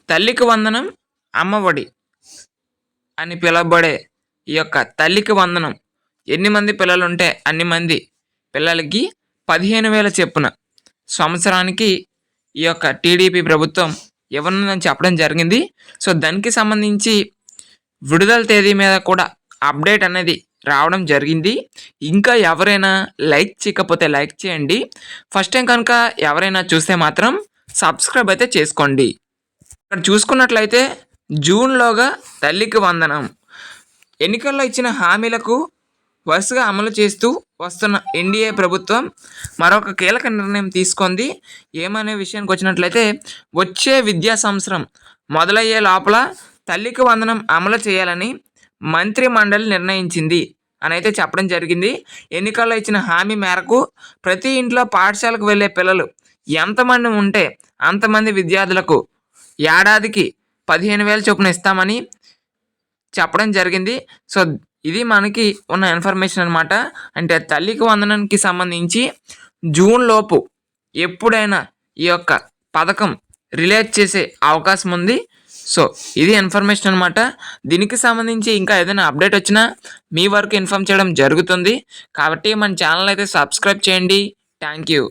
తల్లికి వందనం అమ్మఒడి అని పిలువబడే ఈ యొక్క తల్లికి వందనం ఎన్ని మంది పిల్లలు ఉంటే అన్ని మంది పిల్లలకి 15,000 చొప్పున సంవత్సరానికి ఈ యొక్క టీడీపీ ప్రభుత్వం ఇవ్వనుందని చెప్పడం జరిగింది. సో దానికి సంబంధించి విడుదల తేదీ మీద కూడా అప్డేట్ అనేది రావడం జరిగింది. ఇంకా ఎవరైనా లైక్ చేయకపోతే లైక్ చేయండి. ఫస్ట్ టైం కనుక ఎవరైనా చూస్తే మాత్రం సబ్స్క్రైబ్ అయితే చేసుకోండి. ఇక్కడ చూసుకున్నట్లయితే జూన్లోగా తల్లికి వందనం ఎన్నికల్లో ఇచ్చిన హామీలకు వరుసగా అమలు చేస్తూ వస్తున్న ఎన్డీఏ ప్రభుత్వం మరొక కీలక నిర్ణయం తీసుకుంది. ఏమనే విషయానికి వచ్చినట్లయితే వచ్చే విద్యా సంవత్సరం మొదలయ్యే లోపల తల్లికి వందనం అమలు చేయాలని మంత్రి మండలి నిర్ణయించింది అని అయితే చెప్పడం జరిగింది. ఎన్నికల్లో ఇచ్చిన హామీ మేరకు ప్రతి ఇంట్లో పాఠశాలకు వెళ్ళే పిల్లలు ఎంతమంది ఉంటే అంతమంది విద్యార్థులకు ఏడాదికి 15,000 చొప్పున ఇస్తామని చెప్పడం జరిగింది. సో ఇది మనకి ఉన్న ఇన్ఫర్మేషన్ అనమాట. అంటే తల్లికి వందనానికి సంబంధించి జూన్ లోపు ఎప్పుడైనా ఈ యొక్క పథకం రిలీజ్ చేసే అవకాశం ఉంది. సో ఇది ఇన్ఫర్మేషన్ అనమాట. దీనికి సంబంధించి ఇంకా ఏదైనా అప్డేట్ వచ్చినా మీ వరకు ఇన్ఫామ్ చేయడం జరుగుతుంది. కాబట్టి మన ఛానల్ అయితే సబ్స్క్రైబ్ చేయండి. Thank you.